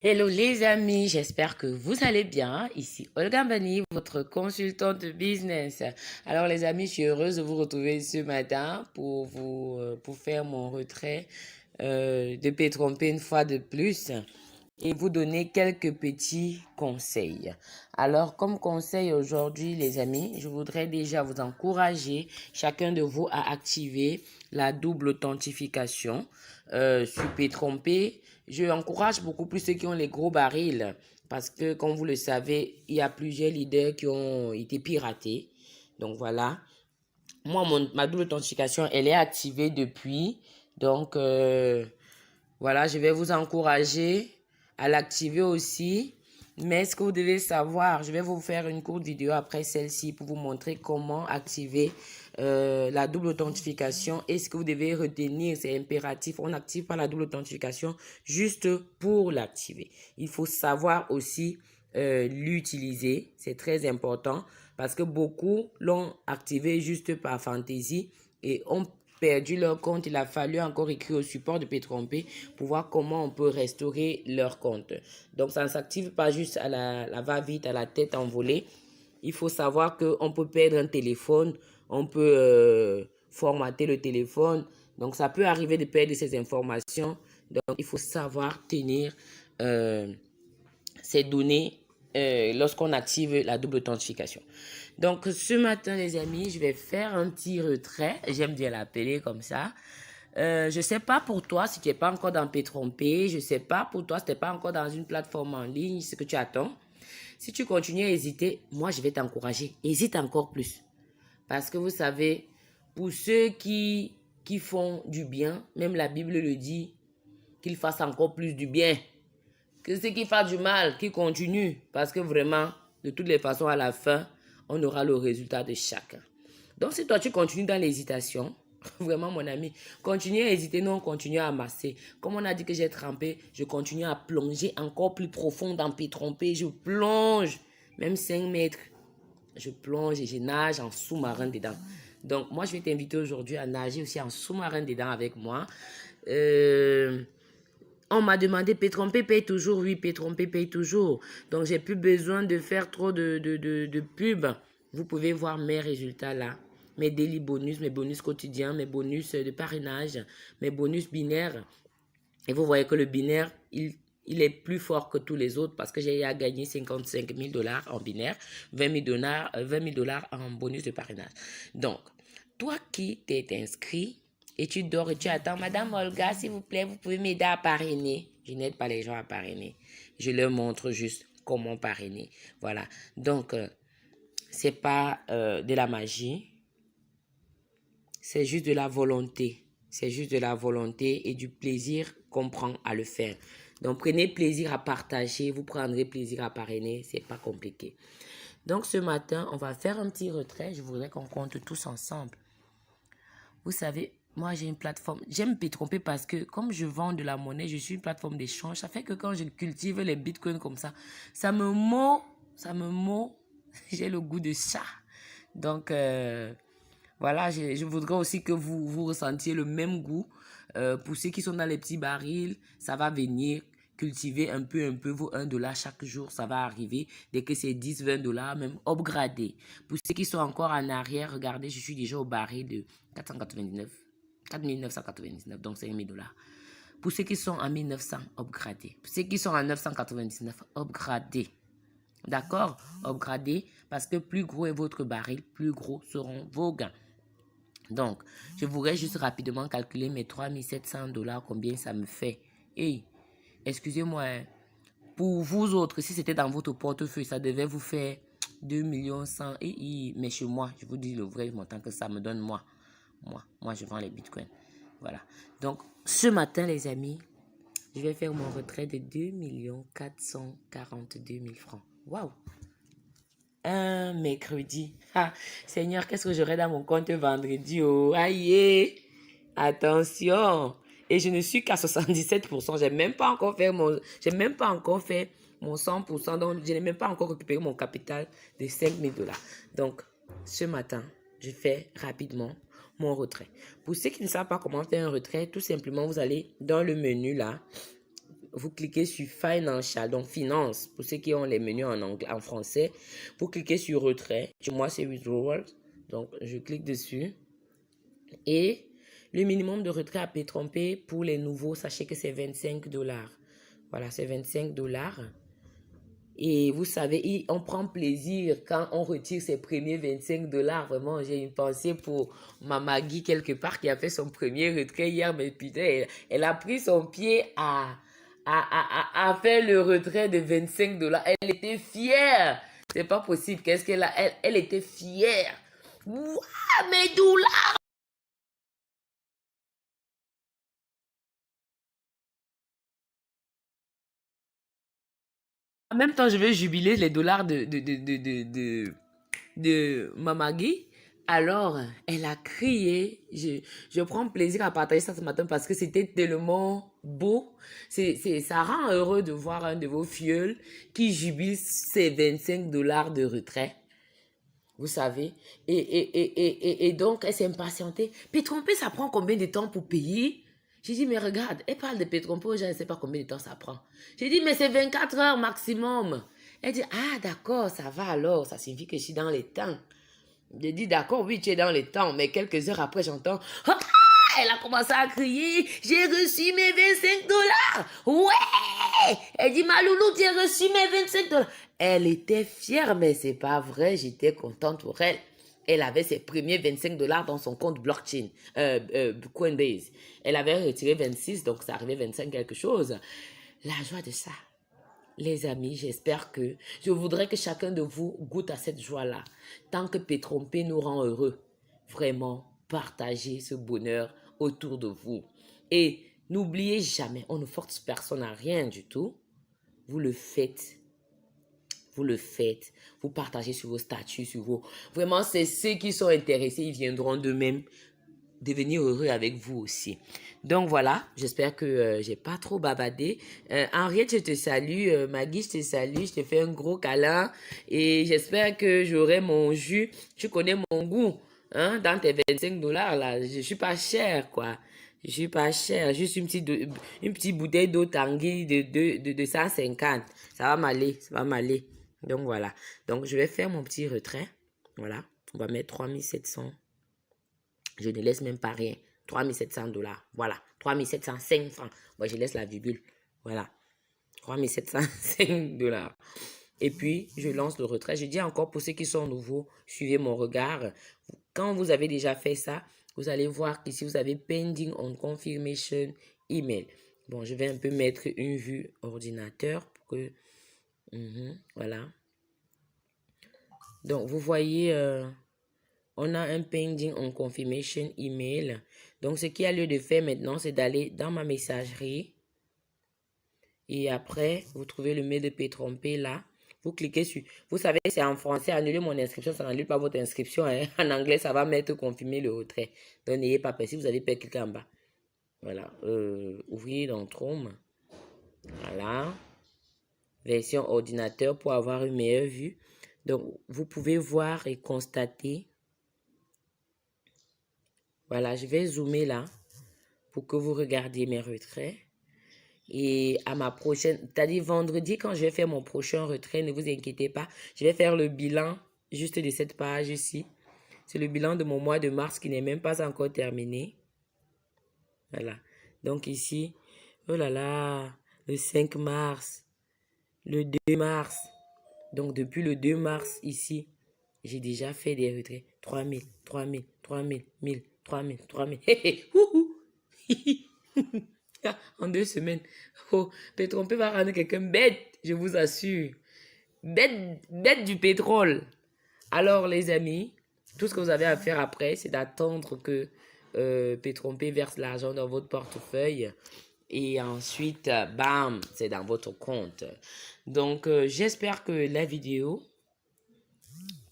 Hello les amis, j'espère que vous allez bien. Ici Olga Bani, votre consultante de business. Alors les amis, je suis heureuse de vous retrouver ce matin pour faire mon retrait de Pétrompé une fois de plus et vous donner quelques petits conseils. Alors comme conseil aujourd'hui les amis, je voudrais déjà vous encourager chacun de vous à activer la double authentification sur Pétrompé. Je encourage beaucoup plus ceux qui ont les gros barils parce que, comme vous le savez, il y a plusieurs leaders qui ont été piratés. Donc voilà. Moi, ma double authentification, elle est activée depuis. Donc voilà, je vais vous encourager à l'activer aussi. Mais ce que vous devez savoir, je vais vous faire une courte vidéo après celle-ci pour vous montrer comment activer la double authentification. Et ce que vous devez retenir, c'est impératif. On n'active pas la double authentification juste pour l'activer. Il faut savoir aussi l'utiliser. C'est très important parce que beaucoup l'ont activé juste par fantaisie et ont perdu leur compte. Il a fallu encore écrire au support de Pétrompé pour voir comment on peut restaurer leur compte. Donc, ça ne s'active pas juste à la va-vite, à la tête envolée. Il faut savoir qu'on peut perdre un téléphone, on peut formater le téléphone. Donc, ça peut arriver de perdre ces informations. Donc, il faut savoir tenir ces données lorsqu'on active la double authentification. Donc, ce matin, les amis, je vais faire un petit retrait. J'aime bien l'appeler comme ça. Je ne sais pas pour toi si tu n'es pas encore dans Pétrompé. Je ne sais pas pour toi si tu n'es pas encore dans une plateforme en ligne, ce que tu attends. Si tu continues à hésiter, moi, je vais t'encourager. Hésite encore plus. Parce que vous savez, pour ceux qui font du bien, même la Bible le dit, qu'ils fassent encore plus du bien. Que ceux qui font du mal, qui continuent. Parce que vraiment, de toutes les façons, à la fin, on aura le résultat de chacun. Donc, si toi, tu continues dans l'hésitation, vraiment, mon ami, continue à hésiter, non, continue à amasser. Comme on a dit que j'ai trempé, je continue à plonger encore plus profond dans Pétrompé. Je plonge, même 5 mètres. Je plonge et je nage en sous-marin dedans. Donc, moi, je vais t'inviter aujourd'hui à nager aussi en sous-marin dedans avec moi. On m'a demandé, Pétrompé paye toujours? Oui, Pétrompé paye toujours. Donc, j'ai plus besoin de faire trop de pub. Vous pouvez voir mes résultats là. Mes daily bonus, mes bonus quotidiens, mes bonus de parrainage, mes bonus binaires. Et vous voyez que le binaire, il est plus fort que tous les autres parce que j'ai gagné 55 000 dollars en binaire, 20 000 dollars en bonus de parrainage. Donc, toi qui t'es inscrit et tu dors et tu attends, Madame Olga, s'il vous plaît, vous pouvez m'aider à parrainer. Je n'aide pas les gens à parrainer. Je leur montre juste comment parrainer. Voilà. Donc, c'est pas de la magie. C'est juste de la volonté. C'est juste de la volonté et du plaisir qu'on prend à le faire. Donc, prenez plaisir à partager. Vous prendrez plaisir à parrainer. C'est pas compliqué. Donc, ce matin, on va faire un petit retrait. Je voudrais qu'on compte tous ensemble. Vous savez, moi, j'ai une plateforme. J'aime Pétrompé parce que comme je vends de la monnaie, je suis une plateforme d'échange. Ça fait que quand je cultive les bitcoins comme ça, ça me moque. J'ai le goût de ça. Donc, voilà, je voudrais aussi que vous ressentiez le même goût. Pour ceux qui sont dans les petits barils, ça va venir cultiver un peu vos 1 dollar chaque jour. Ça va arriver dès que c'est 10, 20 dollars, même upgradé. Pour ceux qui sont encore en arrière, regardez, je suis déjà au baril de 499, 4999, donc 5000 dollars. Pour ceux qui sont en 1900, upgradé. Pour ceux qui sont en 999, upgradé. D'accord? Upgradé parce que plus gros est votre baril, plus gros seront vos gains. Donc, je voudrais juste rapidement calculer mes 3700 dollars, combien ça me fait. Et, excusez-moi, hein, pour vous autres, si c'était dans votre portefeuille, ça devait vous faire 2 100 000. Mais chez moi, je vous dis le vrai montant que ça me donne moi. Moi, je vends les bitcoins. Voilà. Donc, ce matin, les amis, je vais faire mon retrait de 2 442 000 francs. Waouh! Un mercredi. Ah, Seigneur, qu'est-ce que j'aurai dans mon compte vendredi? Oh, aïe! Attention! Et je ne suis qu'à 77%. J'ai même pas encore fait mon 100%. Donc, je n'ai même pas encore récupéré mon capital de 5 000 dollars. Donc, ce matin, je fais rapidement mon retrait. Pour ceux qui ne savent pas comment faire un retrait, tout simplement, vous allez dans le menu là. vous cliquez sur Financial, donc Finance, pour ceux qui ont les menus en anglais, en français. Vous cliquez sur Retrait. Chez moi, c'est Withdrawal. Donc, je clique dessus. Et le minimum de retrait à Pétrompé pour les nouveaux, sachez que c'est 25 $. Voilà, c'est 25 $. Et vous savez, on prend plaisir quand on retire ses premiers 25 $. Vraiment, j'ai une pensée pour ma Maggie quelque part qui a fait son premier retrait hier. Mais putain, elle a pris son pied à faire le retrait de 25 $. Elle était fière. C'est pas possible. Qu'est-ce qu'elle a? Elle était fière. Ouah, mes dollars! En même temps, je vais jubiler les dollars de Mamagui. Alors, elle a crié. Je prends plaisir à partager ça ce matin parce que c'était tellement beau. Ça rend heureux de voir un de vos filleuls qui jubile ses 25 $ de retrait. Vous savez. Et donc, elle s'est impatientée. Pétrompé, ça prend combien de temps pour payer? J'ai dit, mais regarde, elle parle de Pétrompé, je ne sais pas combien de temps ça prend. J'ai dit, mais c'est 24 heures maximum. Elle dit, ah d'accord, ça va alors, ça signifie que je suis dans les temps. J'ai dit, d'accord, oui, tu es dans les temps, mais quelques heures après, j'entends, ah, elle a commencé à crier, j'ai reçu mes 25 $. Ouais! Elle dit, ma loulou, tu as reçu mes 25 $. Elle était fière, mais c'est pas vrai, j'étais contente pour elle. Elle avait ses premiers 25 $ dans son compte blockchain, Coinbase. Elle avait retiré 26, donc ça arrivait 25 quelque chose. La joie de ça. Les amis, j'espère que je voudrais que chacun de vous goûte à cette joie-là. Tant que Pétrompé nous rend heureux, vraiment, partagez ce bonheur autour de vous. Et n'oubliez jamais, on ne force personne à rien du tout. Vous le faites. Vous le faites. Vous partagez sur vos statuts, sur vos... Vraiment, c'est ceux qui sont intéressés, ils viendront d'eux-mêmes devenir heureux avec vous aussi. Donc voilà, j'espère que j'ai pas trop bavardé. Henriette, je te salue. Maggie, je te salue. Je te fais un gros câlin. Et j'espère que j'aurai mon jus. Tu connais mon goût. Hein, dans tes 25 $ là. Je suis pas cher, quoi. Je suis pas cher. Juste une petite bouteille d'eau Tanguy de 150. Ça va m'aller. Ça va m'aller. Donc voilà. Donc je vais faire mon petit retrait. Voilà. On va mettre 3700. Je ne laisse même pas rien. 3700 $. Voilà. 3705 francs. Moi, je laisse la virgule. Voilà. 3705 $. Et puis, je lance le retrait. Je dis encore pour ceux qui sont nouveaux, suivez mon regard. Quand vous avez déjà fait ça, vous allez voir qu'ici, vous avez Pending on Confirmation Email. Bon, je vais un peu mettre une vue ordinateur pour que... voilà. Donc, vous voyez... on a un pending on confirmation email. Donc, ce qu'il y a lieu de faire maintenant, c'est d'aller dans ma messagerie. Et après, vous trouvez le mail de Pétrompé là. Vous cliquez sur... Vous savez, c'est en français. Annuler mon inscription, ça n'annule pas votre inscription. Hein. En anglais, ça va mettre confirmer le retrait. Donc, n'ayez pas peur. Si vous avez peur, cliquez en bas. Voilà. Ouvrier dans Chrome. Voilà. Version ordinateur pour avoir une meilleure vue. Donc, vous pouvez voir et constater. Voilà, je vais zoomer là pour que vous regardiez mes retraits. Et à ma prochaine, c'est-à-dire vendredi, quand je vais faire mon prochain retrait, ne vous inquiétez pas, je vais faire le bilan juste de cette page ici. C'est le bilan de mon mois de mars qui n'est même pas encore terminé. Voilà. Donc ici, oh là là, le 5 mars, le 2 mars. Donc depuis le 2 mars ici, j'ai déjà fait des retraits. 3000, 3000, 3000, 1000, 3000, 3000. Hé, hé, en 2 semaines. Oh, Pétrompé va rendre quelqu'un bête, je vous assure. Bête, bête du pétrole. Alors, les amis, tout ce que vous avez à faire après, c'est d'attendre que Pétrompé verse l'argent dans votre portefeuille. Et ensuite, bam, c'est dans votre compte. Donc, j'espère que la vidéo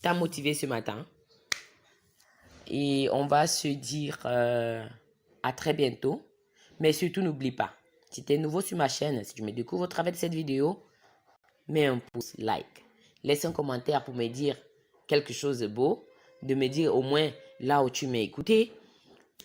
t'a motivé ce matin. Et on va se dire à très bientôt. Mais surtout, n'oublie pas, si tu es nouveau sur ma chaîne, si tu me découvres au travers de cette vidéo, mets un pouce like. Laisse un commentaire pour me dire quelque chose de beau, de me dire au moins là où tu m'as écouté.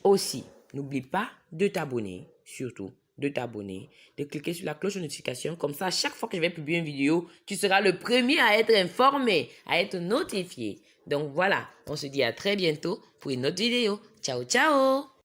Aussi, n'oublie pas de t'abonner, surtout. de t'abonner, de cliquer sur la cloche de notification. Comme ça, à chaque fois que je vais publier une vidéo, tu seras le premier à être informé, à être notifié. Donc voilà, on se dit à très bientôt pour une autre vidéo. Ciao, ciao!